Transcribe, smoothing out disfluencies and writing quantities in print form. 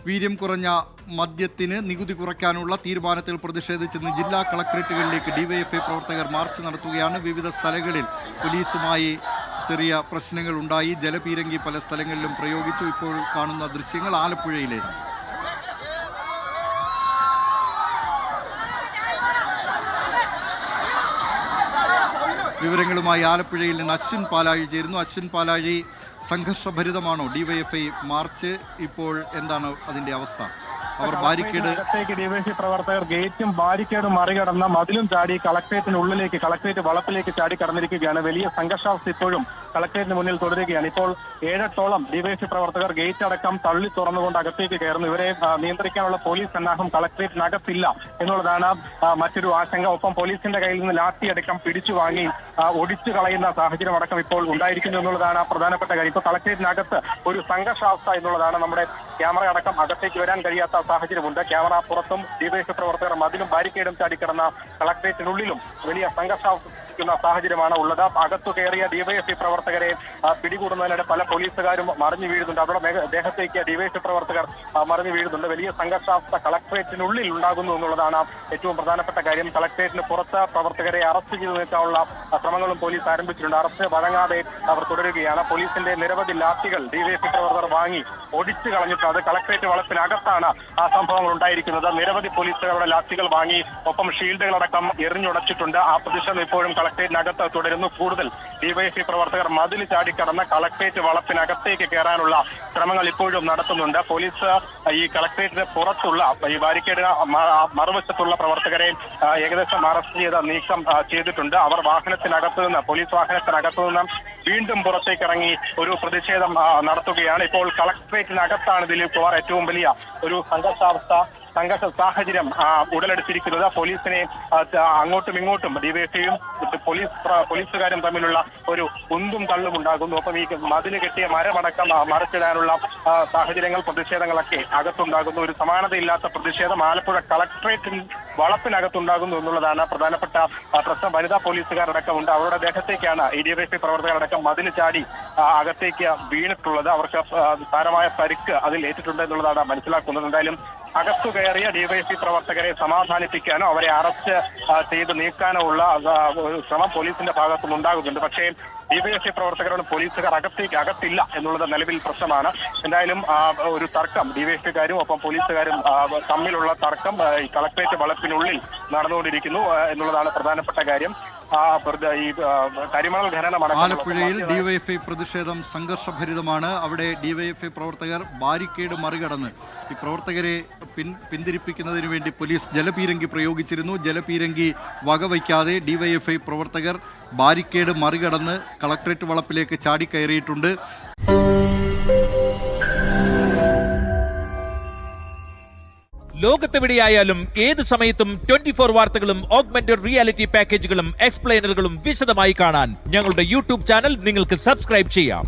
വീര്യം കുറഞ്ഞ മദ്യത്തിന് നികുതി കുറയ്ക്കാനുള്ള തീരുമാനത്തിൽ പ്രതിഷേധിച്ചെന്ന് ജില്ലാ കളക്ടറേറ്റുകളിലേക്ക് ഡിവൈഎഫ്ഐ പ്രവർത്തകർ മാർച്ച് നടത്തുകയാണ്. വിവിധ സ്ഥലങ്ങളിൽ പോലീസുമായി ചെറിയ പ്രശ്നങ്ങൾ ഉണ്ടായി. ജലപീരങ്കി പല സ്ഥലങ്ങളിലും പ്രയോഗിച്ചു. ഇപ്പോൾ കാണുന്ന ദൃശ്യങ്ങൾ ആലപ്പുഴയിലേതാണ്. വിവരങ്ങളുമായി ആലപ്പുഴയിൽ നിന്ന് അശ്വിൻ പാലാഴി ചേരുന്നു. അശ്വിൻ പാലാഴി, സംഘർഷഭരിതമാണോ ഡിവൈഎഫ്ഐ മാർച്ച്? ഇപ്പോൾ എന്താണ് അതിന്റെ അവസ്ഥ? അവർ ബാരിക്കേഡ് ഡിവൈഎഫ്ഐ പ്രവർത്തകർ ഗേറ്റും ബാരിക്കേഡും മറികടന്ന മതിലും ചാടി കളക്ടറേറ്റ് വളപ്പിലേക്ക് ചാടി കടന്നിരിക്കുകയാണ്. വലിയ സംഘർഷാവസ്ഥ ഇപ്പോഴും കളക്ടറേറ്റിന് മുന്നിൽ തുടരുകയാണ്. ഇപ്പോൾ 7-8ഓളം ഡിവൈഎഫ്ഐ പ്രവർത്തകർ ഗേറ്റ് അടക്കം തള്ളി തുറന്നുകൊണ്ട് അകത്തേക്ക് കയറുന്നു. ഇവരെ നിയന്ത്രിക്കാനുള്ള പോലീസ് സന്നാഹം കളക്ടറേറ്റിനകത്തില്ല എന്നുള്ളതാണ് മറ്റൊരു ആശങ്ക. ഒപ്പം പോലീസിന്റെ കയ്യിൽ നിന്ന് ലാത്തി അടക്കം പിടിച്ചു വാങ്ങി ഒടിച്ചു കളയുന്ന സാഹചര്യം അടക്കം ഇപ്പോൾ ഉണ്ടായിരിക്കുന്നു എന്നുള്ളതാണ് പ്രധാനപ്പെട്ട കാര്യം. ഇപ്പോൾ കളക്ടറേറ്റിനകത്ത് ഒരു സംഘർഷാവസ്ഥ എന്നുള്ളതാണ്. നമ്മുടെ ക്യാമറ അടക്കം അകത്തേക്ക് വരാൻ കഴിയാത്ത സാഹചര്യമുണ്ട്. ക്യാമറ പുറത്തും ഡിവൈഎഫ്ഐ പ്രവർത്തകർ മതിലും ബാരിക്കേഡും ചാടിക്കിടന്ന കളക്ടറേറ്റിനുള്ളിലും വലിയ സംഘർഷാവസ്ഥ സാഹചര്യമാണ് ഉള്ളത്. അകത്തു കയറിയ ഡിവൈഎഫ്ഐ പ്രവർത്തകരെ പിടികൂടുന്നതിനിടെ പല പോലീസുകാരും മറിഞ്ഞു വീഴുന്നുണ്ട്. അവരുടെ ദേഹത്തേക്ക് ഡിവൈഎഫ്ഐ പ്രവർത്തകർ മറിഞ്ഞു വീഴുന്നുണ്ട്. വലിയ സംഘർഷാവസ്ഥ കളക്ടറേറ്റിനുള്ളിൽ ഉണ്ടാകുന്നു എന്നുള്ളതാണ് ഏറ്റവും പ്രധാനപ്പെട്ട കാര്യം. കളക്ടറേറ്റിന് പുറത്ത് പ്രവർത്തകരെ അറസ്റ്റ് ചെയ്തു നീക്കാനുള്ള ശ്രമങ്ങളും പോലീസ് ആരംഭിച്ചിട്ടുണ്ട്. അറസ്റ്റ് വഴങ്ങാതെ അവർ തുടരുകയാണ്. പോലീസിന്റെ നിരവധി ലാത്തികൾ ഡിവൈഎഫ്ഐ പ്രവർത്തകർ വാങ്ങി ഒടിച്ചു കളഞ്ഞിട്ട് അത് കളക്ടറേറ്റ് വളപ്പിനകത്താണ് ആ സംഭവങ്ങൾ ഉണ്ടായിരിക്കുന്നത്. നിരവധി പോലീസുകാരുടെ ലാത്തികൾ വാങ്ങി ഒപ്പം ഷീൽഡുകളടക്കം എറിഞ്ഞുടച്ചിട്ടുണ്ട്. ആ പ്രതിഷേധം ഇപ്പോഴും കളക്ടറേറ്റിനകത്ത് തുടരുന്നു. കൂടുതൽ ഡിവൈഎഫ്ഐ പ്രവർത്തകർ മതിൽ ചാടിക്കടന്ന് കളക്ടറേറ്റ് വളപ്പിനകത്തേക്ക് കയറാനുള്ള ശ്രമങ്ങൾ ഇപ്പോഴും നടത്തുന്നുണ്ട്. പോലീസ് ഈ കളക്ടറേറ്റിന് പുറത്തുള്ള ഈ ബാരിക്കേഡ് മറുവശത്തുള്ള പ്രവർത്തകരെ ഏകദേശം അറസ്റ്റ് ചെയ്ത് നീക്കം ചെയ്തിട്ടുണ്ട്. അവർ പോലീസ് വാഹനത്തിനകത്തു നിന്ന് വീണ്ടും പുറത്തേക്ക് ഇറങ്ങി ഒരു പ്രതിഷേധം നടത്തുകയാണ്. ഇപ്പോൾ കളക്ടറേറ്റിനകത്താണ് ദിലീപ് കുമാർ ഏറ്റവും വലിയ ഒരു സംഘർഷ സാഹചര്യം ഉടലെടുത്തിരിക്കുന്നത്. പോലീസിനെ അങ്ങോട്ടും ഇങ്ങോട്ടും ഡിവൈഎഫ്ഐയും പോലീസുകാരും തമ്മിലുള്ള ഒരു ഉന്തും തള്ളും ഉണ്ടാകുന്നു. ഒപ്പം ഈ മതില് കെട്ടിയ മരമടക്കം മറിച്ചിടാനുള്ള സാഹചര്യങ്ങൾ, പ്രതിഷേധങ്ങളൊക്കെ അകത്തുണ്ടാകുന്നു. ഒരു സമാനതയില്ലാത്ത പ്രതിഷേധം ആലപ്പുഴ കളക്ടറേറ്റ് വളപ്പിനകത്തുണ്ടാകുന്നു എന്നുള്ളതാണ് പ്രധാനപ്പെട്ട പ്രശ്നം. വനിതാ പോലീസുകാരടക്കം ഉണ്ട്. അവരുടെ ദേഹത്തേക്കാണ് ഈ ഡിവൈഎഫ്ഐ പ്രവർത്തകരടക്കം മതില് ചാടി അകത്തേക്ക് വീണിട്ടുള്ളത്. അവർക്ക് സാരമായ പരിക്ക് അതിൽ ഏറ്റിട്ടുണ്ട് എന്നുള്ളതാണ് മനസ്സിലാക്കുന്നത്. എന്തായാലും അകത്തു കയറിയ ഡിവൈഎഫ്ഐ പ്രവർത്തകരെ സമാധാനിപ്പിക്കാനോ അവരെ അറസ്റ്റ് ചെയ്ത് നീക്കാനോ ഉള്ള ഒരു ശ്രമം പോലീസിന്റെ ഭാഗത്തുനിന്ന് ഉണ്ടാകുന്നുണ്ട്. പക്ഷേ ഡിവൈഎഫ്ഐ പ്രവർത്തകരോട് പോലീസുകാർ അകത്തില്ല എന്നുള്ളത് നിലവിൽ പ്രശ്നമാണ്. എന്തായാലും ഒരു തർക്കം ഡിവൈഎഫ്ഐക്കാരും ഒപ്പം പോലീസുകാരും തമ്മിലുള്ള തർക്കം ഈ കളക്ടറേറ്റ് വളപ്പിനുള്ളിൽ നടന്നുകൊണ്ടിരിക്കുന്നു എന്നുള്ളതാണ് പ്രധാനപ്പെട്ട കാര്യം. കരിമണൽ ഖനനം ആലപ്പുഴയിൽ ഡിവൈഎഫ്ഐ പ്രതിഷേധം സംഘർഷഭരിതമാണ്. അവിടെ ഡിവൈഎഫ്ഐ പ്രവർത്തകർ ബാരിക്കേഡ് മറികടന്ന് ഈ പ്രവർത്തകരെ പിന്തിരിപ്പിക്കുന്നതിന് വേണ്ടി പോലീസ് ജലപീരങ്കി പ്രയോഗിച്ചിരുന്നു. ജലപീരങ്കി വകവയ്ക്കാതെ ഡിവൈഎഫ്ഐ പ്രവർത്തകർ ബാരിക്കേഡ് മറികടന്ന് കളക്ടറേറ്റ് വളപ്പിലേക്ക് ചാടിക്കയറിയിട്ടുണ്ട്. ലോകത്തെവിടെയായാലും ഏത് സമയത്തും 24 വാർത്തകളും ഓഗ്മെന്റഡ് റിയാലിറ്റി പാക്കേജുകളും എക്സ്പ്ലെയിനറുകളും വിശദമായി കാണാൻ ഞങ്ങളുടെ യൂട്യൂബ് ചാനൽ നിങ്ങൾക്ക് സബ്സ്ക്രൈബ് ചെയ്യാം.